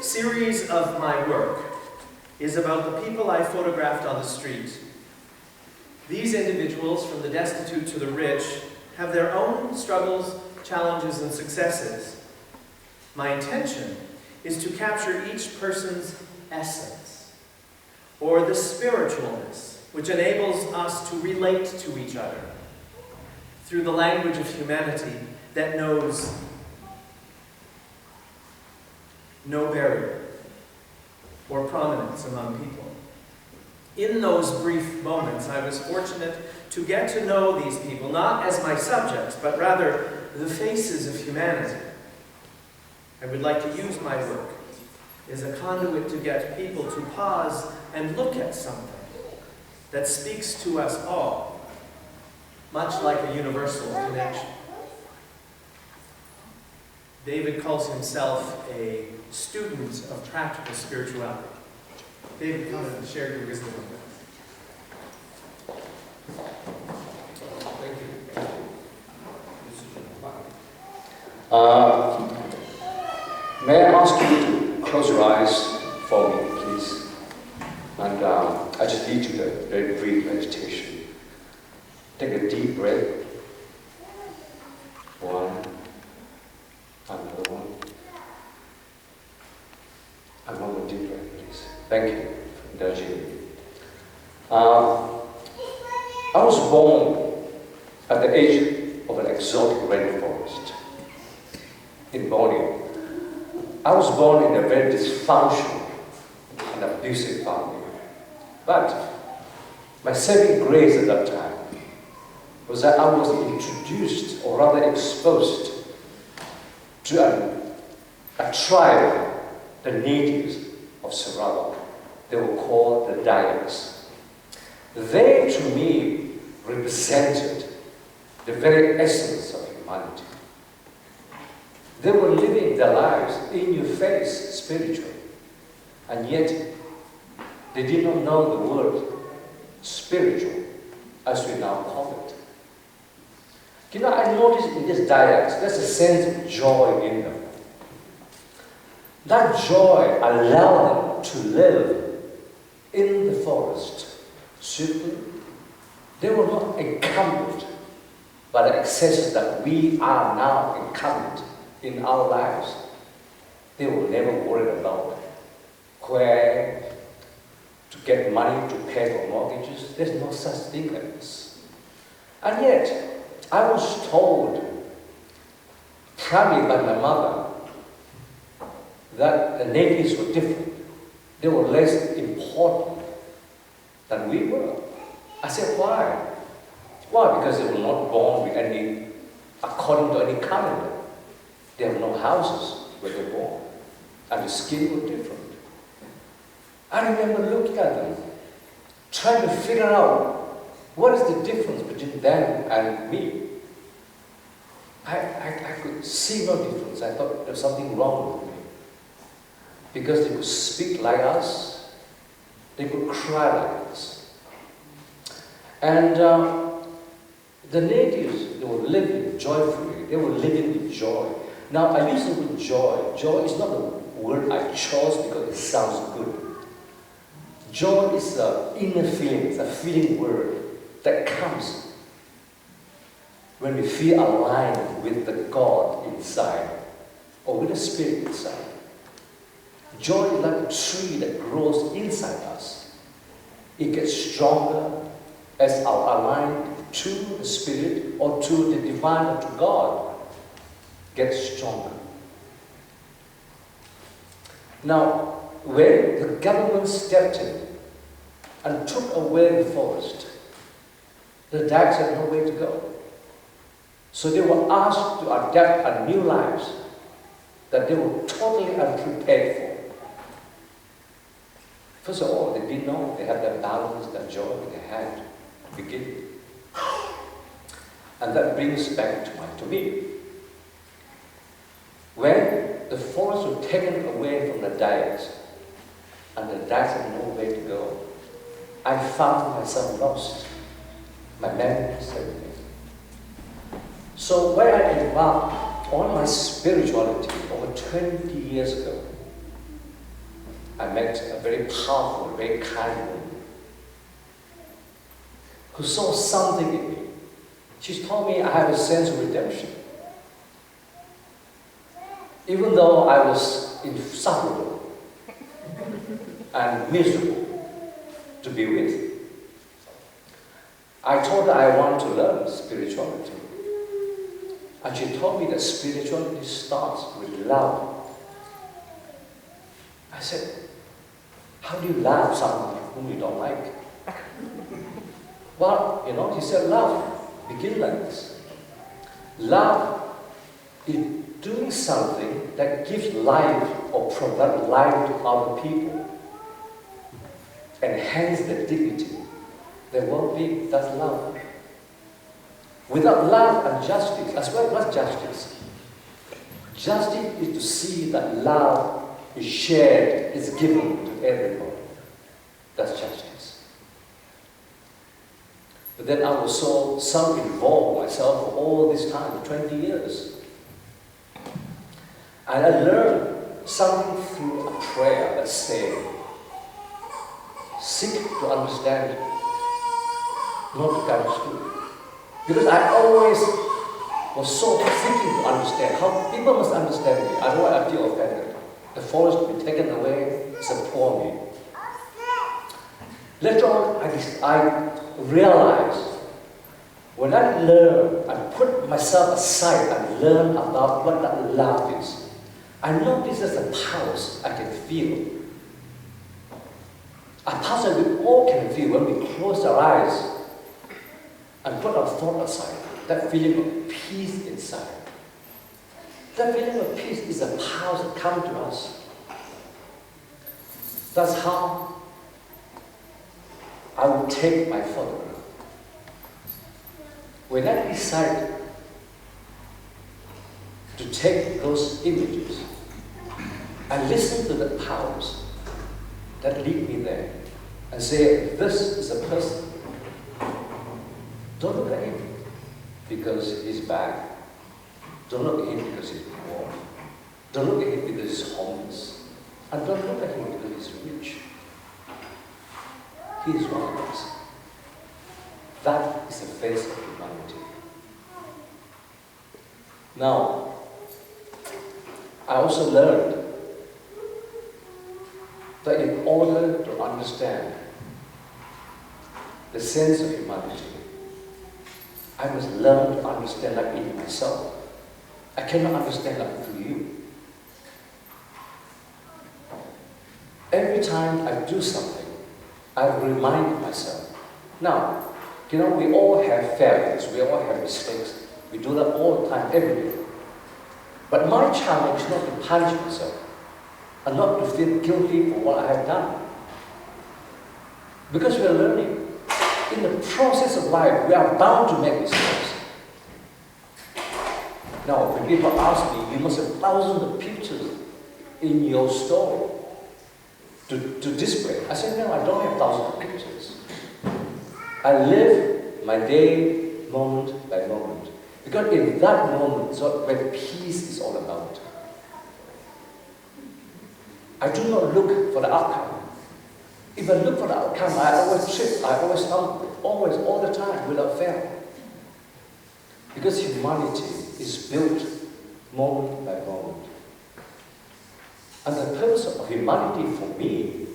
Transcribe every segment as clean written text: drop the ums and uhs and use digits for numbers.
series of my work is about the people I photographed on the street. These individuals, from the destitute to the rich, have their own struggles, challenges, and successes. My intention is to capture each person's essence, or the spiritualness, which enables us to relate to each other through the language of humanity that knows no barrier or prominence among people. In those brief moments, I was fortunate to get to know these people, not as my subjects, but rather the faces of humanity. I would like to use my work as a conduit to get people to pause and look at something that speaks to us all, much like a universal connection. David calls himself a student of practical spirituality. David, come and share your wisdom with us. Thank you. May I ask you to close your eyes for me, please? And I just lead you to a very brief meditation. Take a deep breath. One. Another one. And one more deep breath, please. Thank you for indulging me. I was born at the edge of an exotic rainforest in Borneo. I was born in a very dysfunctional and abusive family. But my saving grace at that time was that I was introduced, or rather exposed, to a tribe, the natives of Sarawak. They were called the Dayaks. They, to me, represented the very essence of humanity. They were living their lives in your face spiritually, and yet they did not know the word spiritual as we now call it. You know, I noticed in these Dayaks, there's a sense of joy in them. That joy allowed them to live in the forest swiftly. They were not encumbered by the excesses that we are now encumbered in our lives. They were never worried about where to get money to pay for mortgages. There's no such thing like this. And yet, I was told, probably by my mother, that the natives were different. They were less important than we were. I said, why? Why? Because they were not born with any, according to any calendar. They have no houses where they were born. And the skin were different. I remember looking at them, trying to figure out what is the difference between them and me. I could see no difference. I thought there was something wrong with me. Because they could speak like us, they could cry like us. And the natives, they were living joyfully, they were living with joy. Now, I use the word joy. Joy is not a word I chose because it sounds good. Joy is an inner feeling, it's a feeling word that comes when we feel aligned with the God inside, or with the Spirit inside. Joy is like a tree that grows inside us. It gets stronger as our aligned to the Spirit or to the divine or to God gets stronger. Now, when the government stepped in and took away the forest, the Dayaks had no way to go. So they were asked to adapt a new lives that they were totally unprepared for. First of all, they didn't know they had that balance, that joy that they had to begin with. And that brings back to me. When the forests were taken away from the Dayaks, and the Dayaks had no way to go, I found myself lost. My memories, everything. So when I embarked on my spirituality over 20 years ago, I met a very powerful, very kind woman who saw something in me. She told me I have a sense of redemption. Even though I was insufferable and miserable to be with, I told her I want to learn spirituality. And she told me that spirituality starts with love. I said, how do you love someone whom you don't like? Well, she said, love begins like this. Love is doing something that gives life or provide life to other people. Enhance their dignity, their well-being. That's love. Without love and justice, as well, what's justice? Justice is to see that love is shared, is given to everybody. That's justice. But then I was so self-involved myself for all this time, 20 years. And I learned something through a prayer that said, seek to understand, not to come to. Because I always was so seeking to understand how people must understand me. Otherwise I feel offended. The forest will be taken away, support me. Later on, I realized when I learn and put myself aside and learn about what that love is, I notice there's a pulse I can feel. A pulse that we all can feel when we close our eyes and put our thought aside, that feeling of peace inside. That feeling of peace is a power that comes to us. That's how I will take my photograph. When I decide to take those images, I listen to the powers that lead me there and say, this is a person. Don't look at him because he's bad. Don't look at him because he's poor. Don't look at him because he's homeless. And don't look at him because he's rich. He is one of us. That is the face of humanity. Now, I also learned that in order to understand the sense of humanity, I must learn to understand that in myself. I cannot understand that through you. Every time I do something, I remind myself. Now, we all have failures, we all have mistakes. We do that all the time, every day. But my challenge is not to punish myself and not to feel guilty for what I have done. Because we are learning. In the process of life, we are bound to make mistakes. Now, when people ask me, you must have thousands of pictures in your story to display. I said, no, I don't have thousands of pictures. I live my day moment by moment. Because in that moment is where peace is all about. I do not look for the outcome. If I look for the outcome, I always trip, I always stumble, always, all the time, without fail. Because humanity is built moment by moment. And the purpose of humanity for me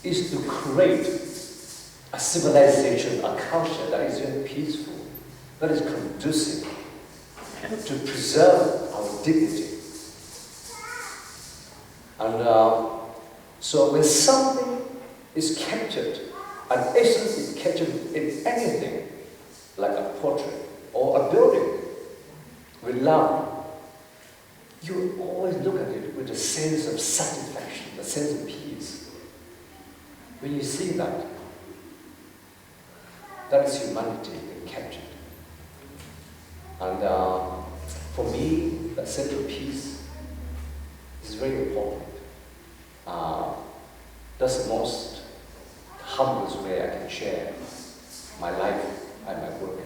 is to create a civilization, a culture that is very peaceful, that is conducive to preserve our dignity. And so when something is captured, an essence is captured in anything, like a portrait or a building, with love, you always look at it with a sense of satisfaction, a sense of peace. When you see that, that is humanity being captured. And for me, that sense of peace is very important. That's the most humblest way I can share my life and my work.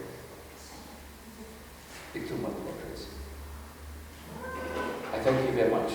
Through my portraits. I thank you very much.